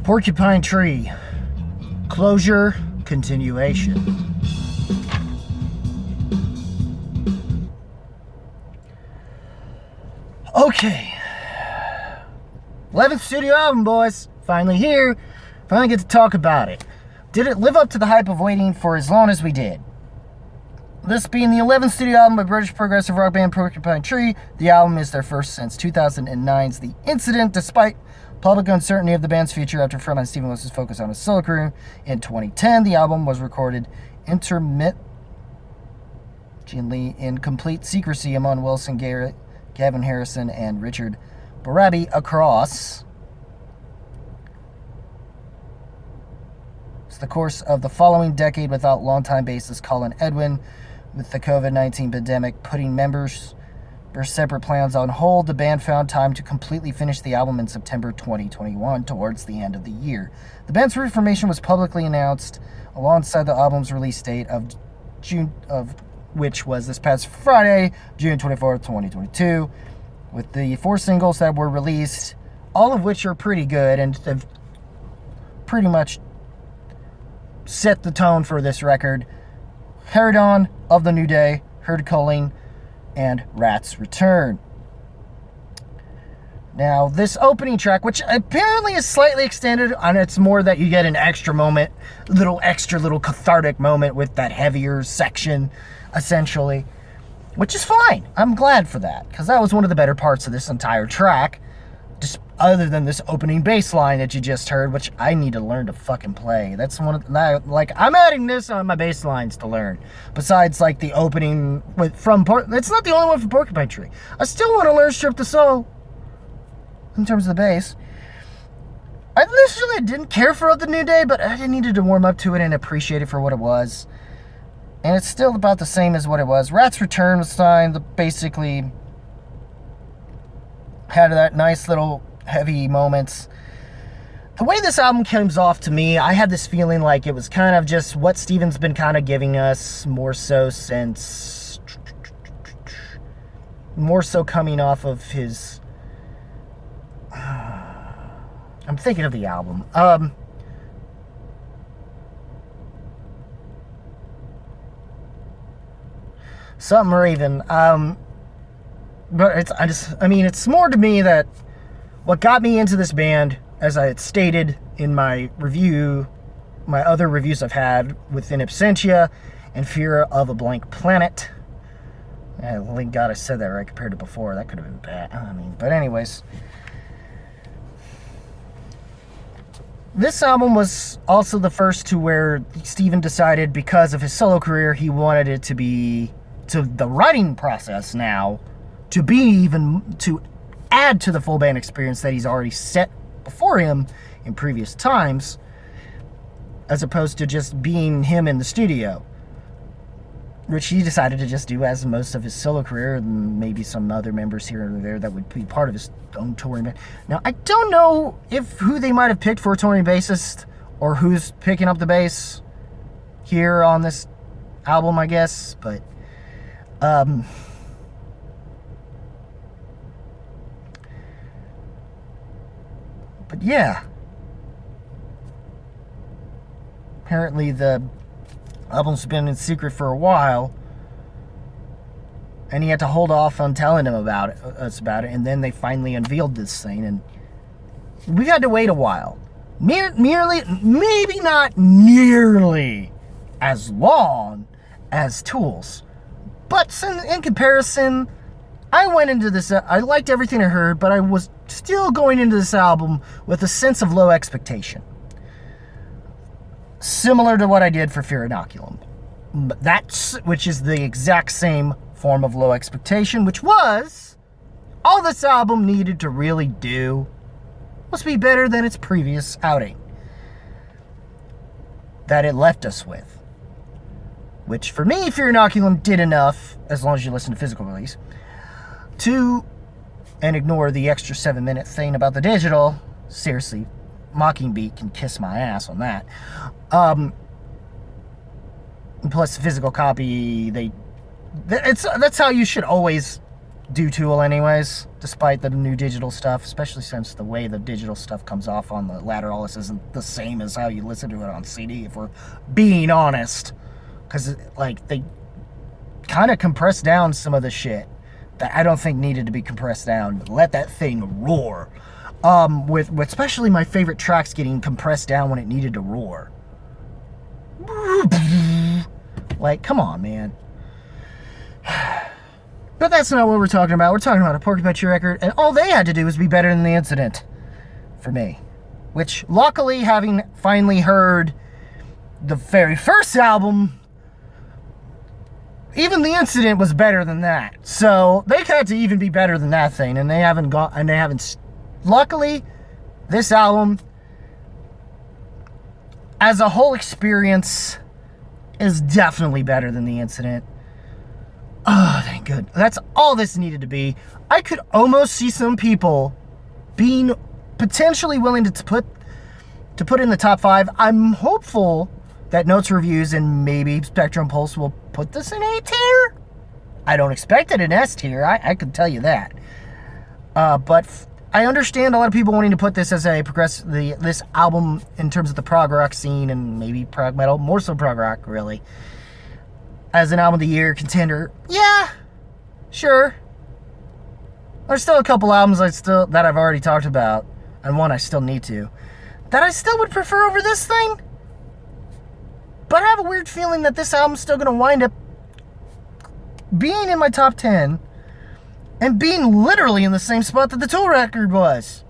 Porcupine Tree. Closure, continuation. Okay. 11th studio album, boys. Finally here. Finally get to talk about it. Did it live up to the hype of waiting for as long as we did? This being the 11th studio album by British progressive rock band Porcupine Tree, the album is their first since 2009's The Incident, despite public uncertainty of the band's future after frontman Stephen Wilson's focus on his solo career. In 2010, the album was recorded intermittently in complete secrecy among Wilson, Garrett, Gavin Harrison, and Richard Barabi across the course of the following decade without longtime bassist Colin Edwin. With the COVID-19 pandemic putting members' separate plans on hold, the band found time to completely finish the album in September 2021 towards the end of the year. The band's reformation was publicly announced alongside the album's release date of June, which was this past Friday, June 24th, 2022, with the 4 singles that were released, all of which are pretty good and have pretty much set the tone for this record. Herodon, Of the New Day, Herd Culling, and Rat's Return. Now, this opening track, which apparently is slightly extended, and it's more that you get an extra moment, little cathartic moment with that heavier section, essentially, which is fine. I'm glad for that, because that was one of the better parts of this entire track, just other than this opening bass line that you just heard, which I need to learn to fucking play. That's one of the, like, I'm adding this on my bass lines to learn. Besides, like, the opening it's not the only one for Porcupine Tree. I still want to learn Strip the Soul in terms of the bass. I initially didn't care for the New Day, but I needed to warm up to it and appreciate it for what it was. And it's still about the same as what it was. Rat's Return was fine. Basically had that nice little heavy moments. The way this album comes off to me, I had this feeling like it was kind of just what Steven's been kind of giving us more so coming off of his I'm thinking of the album. Something Raven. But it's more to me that what got me into this band, as I had stated in my other reviews I've had with In Absentia and Fear of a Blank Planet. Thank God I said that right compared to before. That could have been bad. But anyways. This album was also the first to where Steven decided, because of his solo career, he wanted it to be, to the writing process now, to add to the full band experience that he's already set before him in previous times, as opposed to just being him in the studio, which he decided to just do as most of his solo career, and maybe some other members here and there that would be part of his own touring band. Now, I don't know who they might have picked for a touring bassist, or who's picking up the bass here on this album, I guess, but yeah, apparently the album's been in secret for a while, and he had to hold off on telling us about it, and then they finally unveiled this thing, and we had to wait a while. Maybe not nearly as long as Tools, but in comparison, I went into this, I liked everything I heard, but I was still going into this album with a sense of low expectation. Similar to what I did for Fear Inoculum. Which is the exact same form of low expectation, which was all this album needed to really do was be better than its previous outing that it left us with. Which for me, Fear Inoculum did enough, as long as you listen to physical release, and ignore the extra 7-minute thing about the digital. Seriously, Mockingbeat can kiss my ass on that. Plus the physical copy, that's how you should always do Tool anyways, despite the new digital stuff, especially since the way the digital stuff comes off on the Lateralis isn't the same as how you listen to it on CD, if we're being honest. Because, like, they kind of compressed down some of the shit that I don't think needed to be compressed down. Let that thing roar. With especially my favorite tracks getting compressed down when it needed to roar. Like, come on, man. But that's not what we're talking about. We're talking about a Porcupine Tree record, and all they had to do was be better than The Incident, for me. Which, luckily, having finally heard the very first album, even The Incident was better than that. So, they had to even be better than that thing, and they haven't. Luckily, this album, as a whole experience, is definitely better than The Incident. Oh, thank good. That's all this needed to be. I could almost see some people being potentially willing to put in the top 5. I'm hopeful that Notes Reviews and maybe Spectrum Pulse will put this in A tier. I don't expect it in S tier. I can tell you that. But I understand a lot of people wanting to put this as a this album in terms of the prog rock scene and maybe prog metal, more so prog rock, really, as an album of the year contender. Yeah, sure. There's still a couple albums that I've already talked about, and one I still need to, that I still would prefer over this thing. But I have a weird feeling that this album's still going to wind up being in my top 10 and being literally in the same spot that the Tool record was.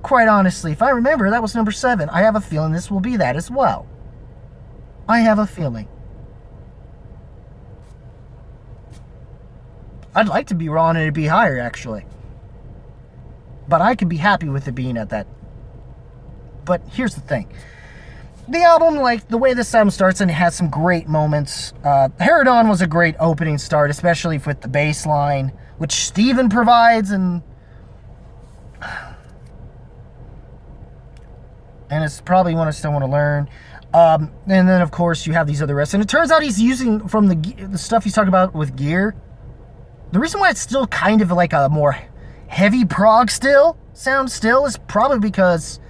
Quite honestly, if I remember, that was number 7. I have a feeling this will be that as well. I have a feeling. I'd like to be wrong and it'd be higher, actually. But I could be happy with it being at that. But here's the thing. The album, like, the way this album starts, and it has some great moments. Herodon was a great opening start, especially with the bass line, which Steven provides, and it's probably one I still want to learn. And then, of course, you have these other riffs. And it turns out he's using, from the stuff he's talking about with gear, the reason why it's still kind of like a more heavy prog sound still is probably because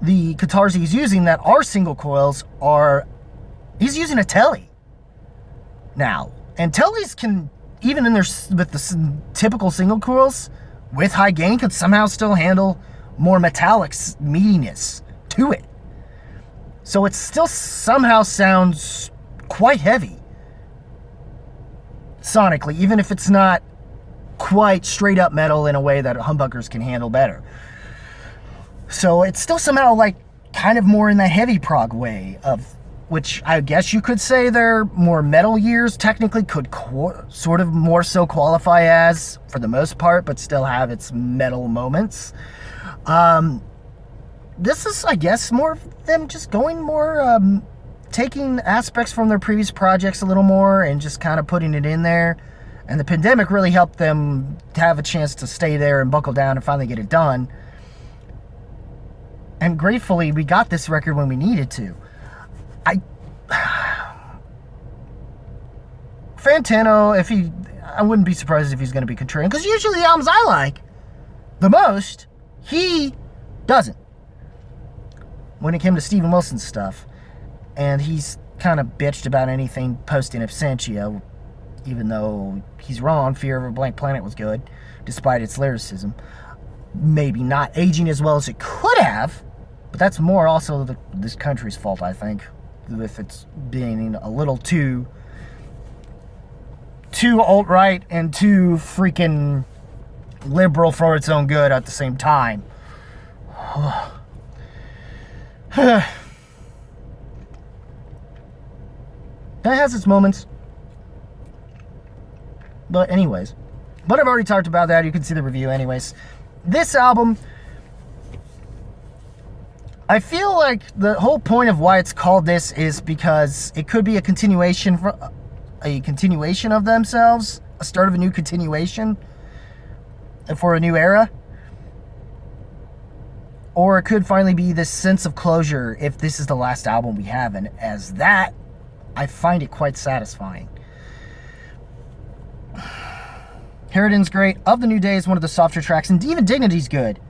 the guitars he's using that are single coils he's using a Tele now. And Teles can, even with the typical single coils, with high gain, could somehow still handle more metallic meatiness to it. So it still somehow sounds quite heavy sonically, even if it's not quite straight up metal in a way that humbuckers can handle better. So it's still somehow like kind of more in the heavy prog way, of which I guess you could say their more metal years technically could sort of more so qualify as, for the most part, but still have its metal moments. This is, I guess, more of them just going more, taking aspects from their previous projects a little more and just kind of putting it in there. And the pandemic really helped them to have a chance to stay there and buckle down and finally get it done. And gratefully, we got this record when we needed to. Fantano, I wouldn't be surprised if he's going to be contrarian, because usually the albums I like the most, he doesn't. When it came to Steven Wilson's stuff, and he's kind of bitched about anything post In Absentia, even though he's wrong. Fear of a Blank Planet was good, despite its lyricism. Maybe not aging as well as it could have, but that's more also this country's fault, I think, with its being a little too alt-right and too freaking liberal for its own good at the same time. That has its moments. But anyways. But I've already talked about that. You can see the review anyways. This album, I feel like the whole point of why it's called this is because it could be a continuation of themselves, a start of a new continuation for a new era. Or it could finally be this sense of closure if this is the last album we have. And as that, I find it quite satisfying. Harridan's great. Of the New Day is one of the softer tracks, and even Dignity's good.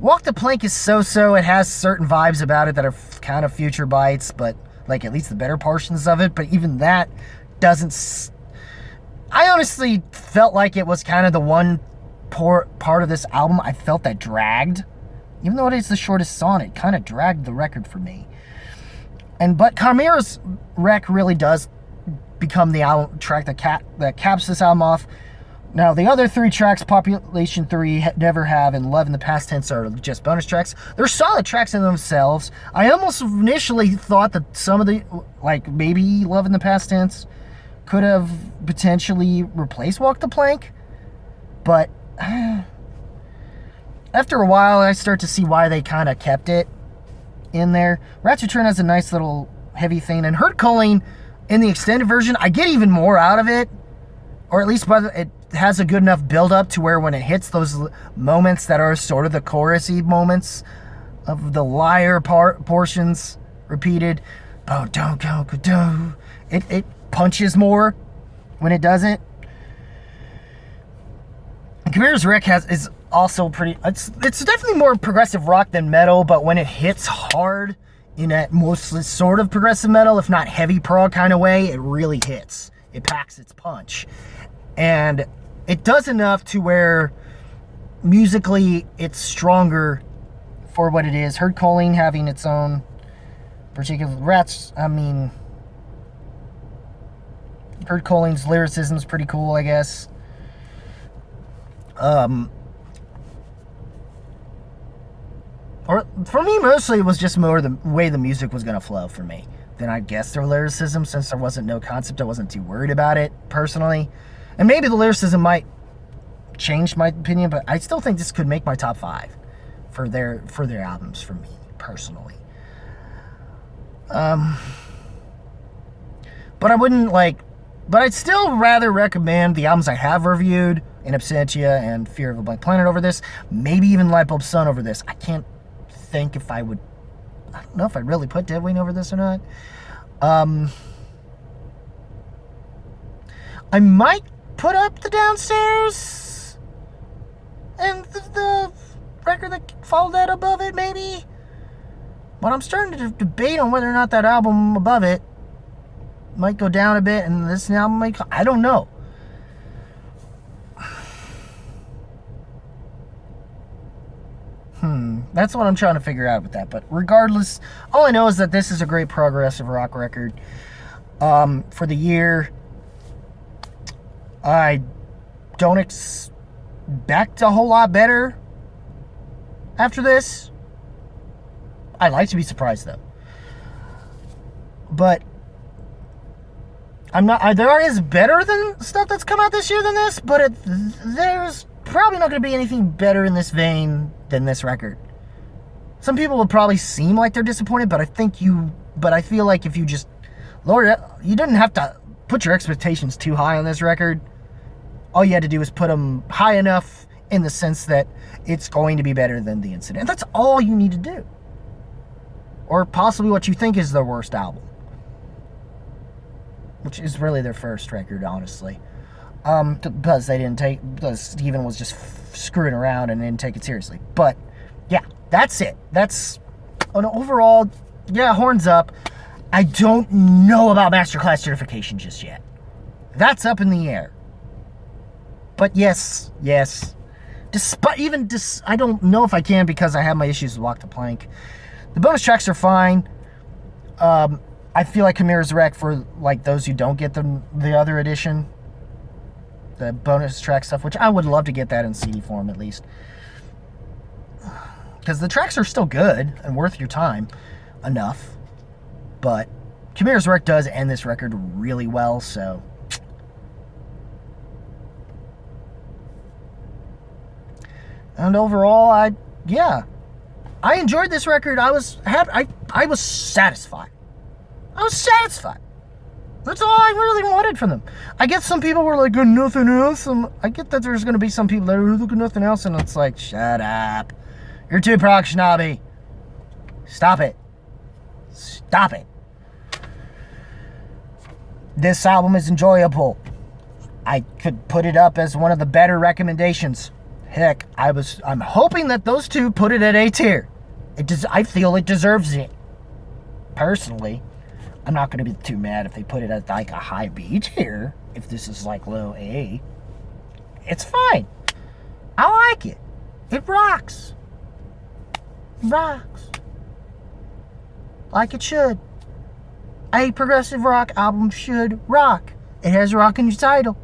Walk the Plank is so-so. It has certain vibes about it that are kind of future bites, but like at least the better portions of it. But even that doesn't... I honestly felt like it was kind of the one part of this album I felt that dragged. Even though it is the shortest song, it kind of dragged the record for me. But Chimera's Wreck really does become the album track that caps this album off. Now, the other 3 tracks, Population 3, Never Have, and Love in the Past Tense, are just bonus tracks. They're solid tracks in themselves. I almost initially thought that some of the, like maybe Love in the Past Tense, could have potentially replaced Walk the Plank. But after a while, I start to see why they kind of kept it in there. Rat's Return has a nice little heavy thing, and Hurt Calling in the extended version, I get even more out of it, or at least it has a good enough build up to where when it hits those moments that are sort of the chorusy moments of the liar portions repeated, it punches more when it doesn't. Chimera's Wreck is also pretty... It's definitely more progressive rock than metal, but when it hits hard in that mostly sort of progressive metal, if not heavy prog kind of way, it really hits. It packs its punch. And it does enough to where musically it's stronger for what it is. Hurt Calling having its own particular... Hurt Calling's lyricism is pretty cool, I guess. Or for me, mostly it was just more the way the music was going to flow for me than I guess their lyricism, since there wasn't no concept. I wasn't too worried about it personally, and maybe the lyricism might change my opinion, but I still think this could make my top 5 for their albums for me personally. But I wouldn't but I'd still rather recommend the albums I have reviewed, In Absentia and Fear of a Blank Planet, over this. Maybe even Lightbulb Sun over this. I can't think if I would... I don't know if I'd really put Dead Wing over this or not. I might put up the Downstairs and the record that followed that above it, maybe. But I'm starting to debate on whether or not that album above it might go down a bit, and this album might... I don't know. That's what I'm trying to figure out with that. But regardless, all I know is that this is a great progressive rock record. For the year, I don't expect a whole lot better after this. I'd like to be surprised, though. But I'm not... there is better than stuff that's come out this year than this, but there's probably not going to be anything better in this vein than this record. Some people will probably seem like they're disappointed, but I feel like if you just lower it, you didn't have to put your expectations too high on this record. All you had to do was put them high enough in the sense that it's going to be better than The Incident. That's all you need to do. Or possibly what you think is their worst album, which is really their first record, honestly. Because Steven was just screwing around and didn't take it seriously. But yeah, that's it. That's an overall, horns up. I don't know about masterclass certification just yet. That's up in the air. But yes. I don't know if I can, because I have my issues with Walk the Plank. The bonus tracks are fine. I feel like Chimera's Wreck, for those who don't get the other edition, the bonus track stuff, which I would love to get that in CD form at least, because the tracks are still good and worth your time enough. But Chimera's Wreck does end this record really well, so and overall, I enjoyed this record. I was happy. I was satisfied. That's all I really wanted from them. I get some people were like, nothing else. I get that there's going to be some people that are looking nothing else, and it's like, shut up. You're too prog snobby. Stop it. This album is enjoyable. I could put it up as one of the better recommendations. Heck, I'm hoping that those two put it at A tier. I feel it deserves it. Personally, I'm not going to be too mad if they put it at like a high B tier. If this is like low A, it's fine. I like it. It rocks. Rocks. Like it should. A progressive rock album should rock. It has rock in the title.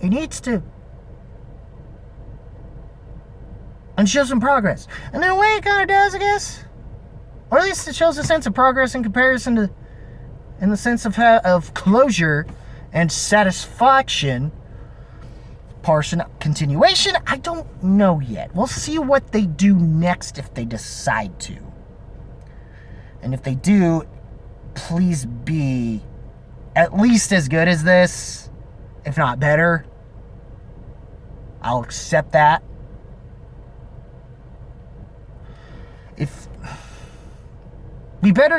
It needs to. And show some progress. And in a way it kind of does, I guess. Or at least it shows a sense of progress in comparison to, in the sense of closure and satisfaction. Portion continuation, I don't know yet. We'll see what they do next if they decide to. And if they do, please be at least as good as this, if not better. I'll accept that.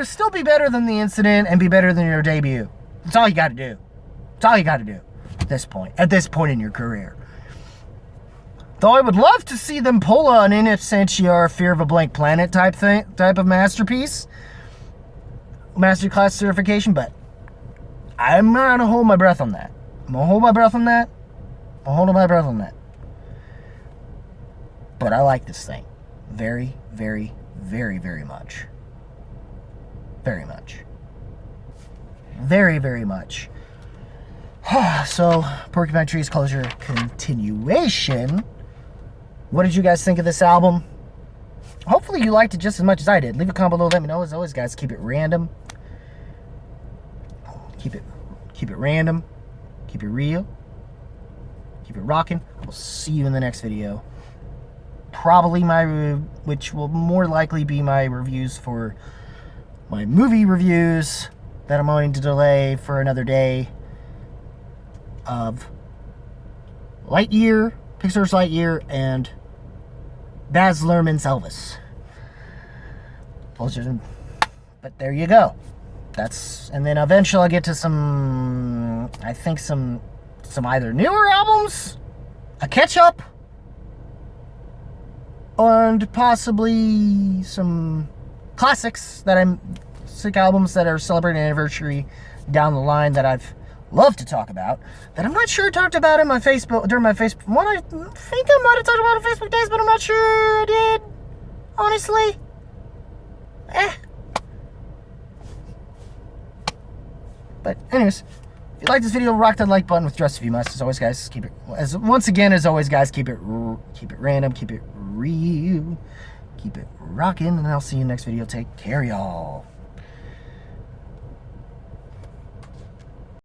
Still be better than the incident and be better than your debut. That's all you got to do. That's all you got to do at this point in your career. Though I would love to see them pull an In Absentia or Fear of a Blank Planet type of masterpiece, masterclass certification, but I'm not gonna hold my breath on that. I'm gonna hold my breath on that. But I like this thing very, very, very, very much. Very much. Very, very much. So, Porcupine Tree's Closure continuation. What did you guys think of this album? Hopefully you liked it just as much as I did. Leave a comment below, let me know. As always, guys, keep it random. Keep it random. Keep it real. Keep it rocking. We'll see you in the next video. Probably which will more likely be my reviews for my movie reviews that I'm going to delay for another day of Lightyear, Pixar's Lightyear, and Baz Luhrmann's Elvis. But there you go. And then eventually I'll get to some either newer albums, a catch-up, and possibly some classics sick albums that are celebrating an anniversary down the line that I've loved to talk about, that I'm not sure I talked about in my Facebook, during my Facebook one. I think I might have talked about it on Facebook days, but I'm not sure I did, honestly. But anyways, if you like this video, rock that like button with just if you must. As always, guys, keep it random, keep it real, keep it rocking, and I'll see you next video. Take care, y'all.